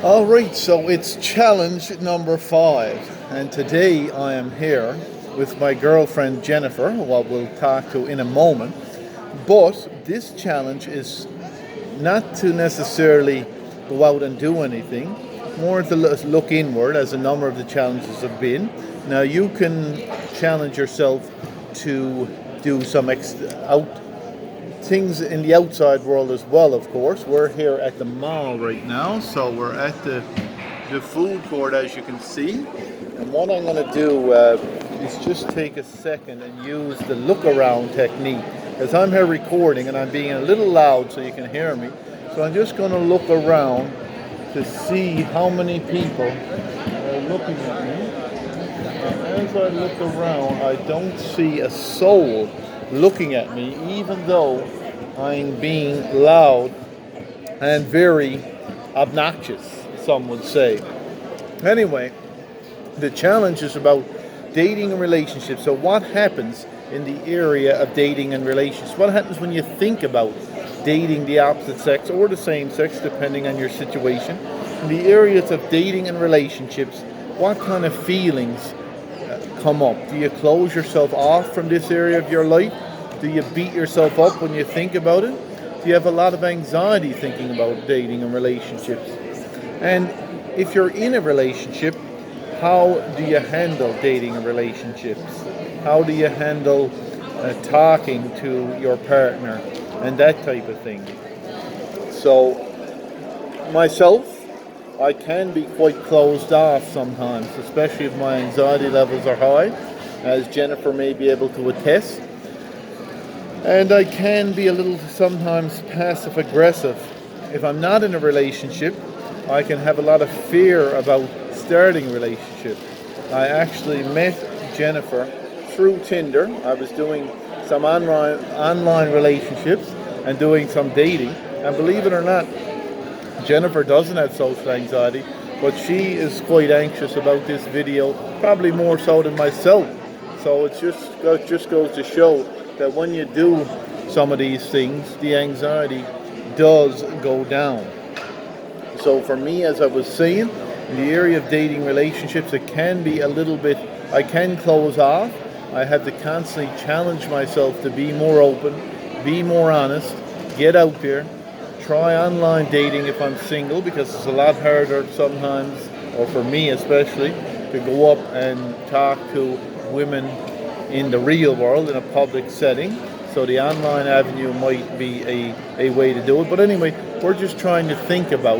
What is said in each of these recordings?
All right, so it's challenge number 5, and today I am here with my girlfriend Jennifer, who I will talk to in a moment. But this challenge is not to necessarily go out and do anything, more to look inward, as a number of the challenges have been. Now, you can challenge yourself to do some out things in the outside world as well, of course. We're here at the mall right now, so we're at the food court, as you can see. And what I'm going to do is just take a second and use the look around technique. As I'm here recording and I'm being a little loud so you can hear me, so I'm just going to look around to see how many people are looking at me. And as I look around, I don't see a soul looking at me, even though I'm being loud and very obnoxious, some would say. Anyway, the challenge is about dating and relationships. So what happens in the area of dating and relationships? What happens when you think about dating the opposite sex or the same sex, depending on your situation? In the areas of dating and relationships, what kind of feelings come up? Do you close yourself off from this area of your life? Do you beat yourself up when you think about it? Do you have a lot of anxiety thinking about dating and relationships? And if you're in a relationship, how do you handle dating and relationships? How do you handle talking to your partner and that type of thing? So, myself, I can be quite closed off sometimes, especially if my anxiety levels are high, as Jennifer may be able to attest. And I can be a little sometimes passive aggressive. If I'm not in a relationship, I can have a lot of fear about starting a relationship. I actually met Jennifer through Tinder. I was doing some online relationships and doing some dating. And believe it or not, Jennifer doesn't have social anxiety, but she is quite anxious about this video, probably more so than myself. So it just goes to show that when you do some of these things, the anxiety does go down. So for me, as I was saying, in the area of dating relationships, it can be a little bit, I can close off. I have to constantly challenge myself to be more open, be more honest, get out there, try online dating if I'm single, because it's a lot harder sometimes, or for me especially, to go up and talk to women in the real world in a public setting. So the online avenue might be a way to do it. But anyway, we're just trying to think about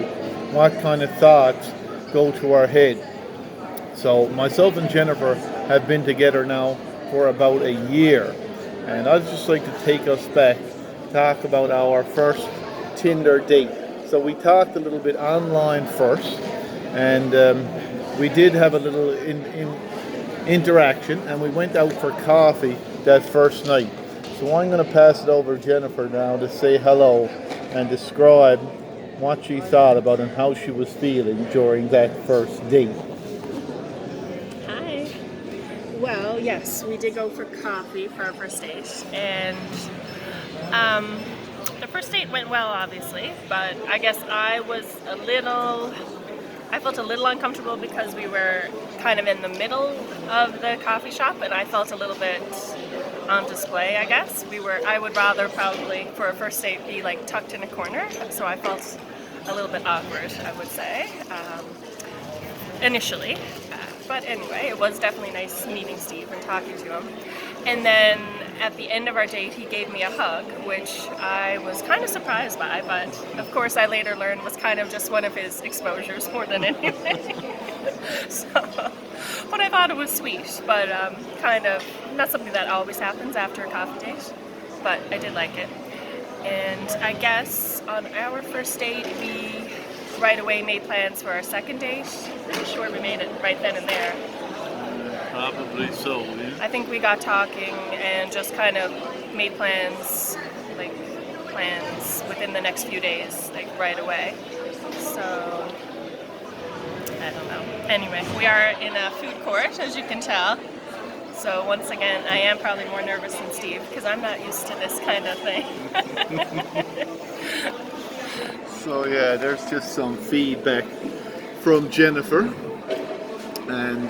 what kind of thoughts go to our head. So myself and Jennifer have been together now for about a year. And I'd just like to take us back, talk about our first Tinder date. So we talked a little bit online first, and we did have a little interaction, and we went out for coffee that first night. So I'm going to pass it over to Jennifer now to say hello and describe what she thought about and how she was feeling during that first date. Hi. Well, yes, we did go for coffee for our first date, and the first date went well, obviously, but I guess I felt a little uncomfortable because we were kind of in the middle of the coffee shop, and I felt a little bit on display, I guess. I would rather probably for a first date be like tucked in a corner, so I felt a little bit awkward, I would say, initially. But anyway, it was definitely nice meeting Steve and talking to him. And then at the end of our date, he gave me a hug, which I was kind of surprised by, but of course I later learned was kind of just one of his exposures more than anything. But I thought it was sweet, but kind of not something that always happens after a coffee date, but I did like it. And I guess on our first date, we right away made plans for our second date. Pretty sure we made it right then and there. Probably so, yeah. I think we got talking and just kind of made plans within the next few days, like right away. So, I don't know. Anyway, we are in a food court, as you can tell. So once again, I am probably more nervous than Steve because I'm not used to this kind of thing. So yeah, there's just some feedback from Jennifer. And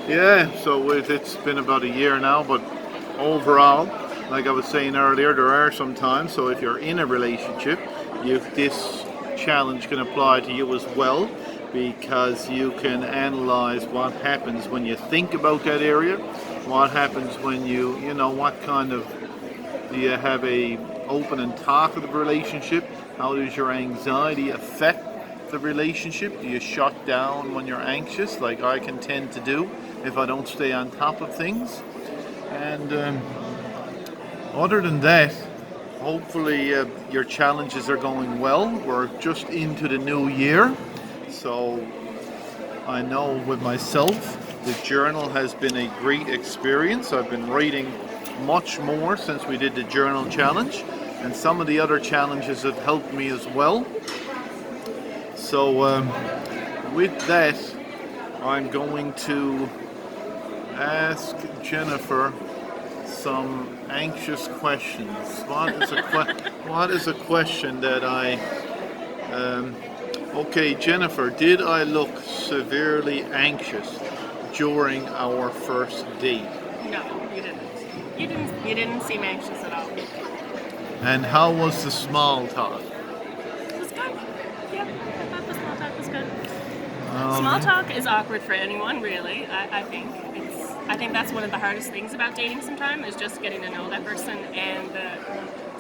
yeah, so it's been about a year now, but overall, like I was saying earlier, there are some times, so if you're in a relationship, this challenge can apply to you as well, because you can analyze what happens when you think about that area, what happens when you know, what kind of, do you have a open and talkative relationship, how does your anxiety affect the relationship, do you shut down when you're anxious, like I can tend to do if I don't stay on top of things. And other than that, hopefully your challenges are going well. We're just into the new year, so I know with myself the journal has been a great experience. I've been writing much more since we did the journal challenge, and some of the other challenges have helped me as well. So with that, I'm going to ask Jennifer some anxious questions. What is a question that I okay, Jennifer, did I look severely anxious during our first date? No, you didn't. You didn't seem anxious at all. And how was the small talk? It was good. Yeah, I thought the small talk was good. Small talk is awkward for anyone, really. I think I think that's one of the hardest things about dating sometimes, is just getting to know that person, and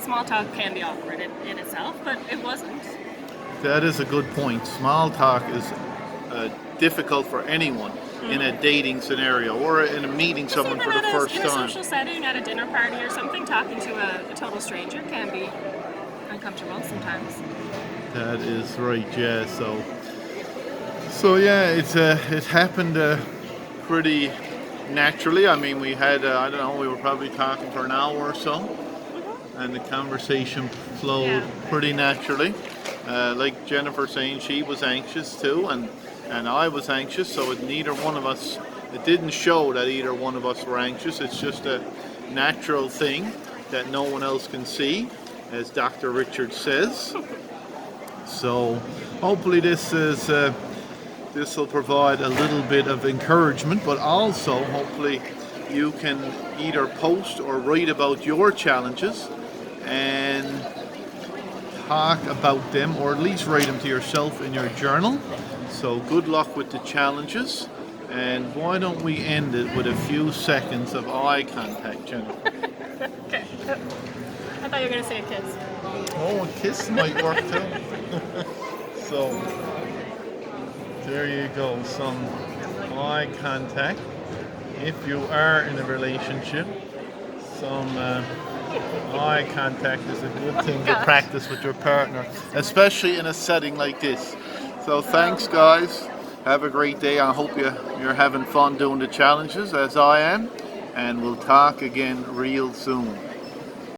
small talk can be awkward in itself, but it wasn't. That is a good point. Small talk is difficult for anyone in a dating scenario or in a meeting someone for the first in a time. social setting, at a dinner party or something, talking to a total stranger can be uncomfortable sometimes. That is right, yeah. So yeah, it happened pretty naturally. I mean, we had I don't know, we were probably talking for an hour or so, and the conversation flowed pretty naturally. Like Jennifer saying, she was anxious too, and I was anxious. So it didn't show that either one of us were anxious. It's just a natural thing that no one else can see, as Dr. Richard says. So hopefully this will provide a little bit of encouragement, but also hopefully you can either post or write about your challenges and talk about them, or at least write them to yourself in your journal. So good luck with the challenges, and why don't we end it with a few seconds of eye contact, Jennifer? Okay. I thought you were going to say a kiss. Oh, a kiss might work too. So there you go, some eye contact. If you are in a relationship, some eye contact is a good thing to practice with your partner, especially in a setting like this. So thanks, guys. Have a great day. I hope you're having fun doing the challenges as I am, and we'll talk again real soon.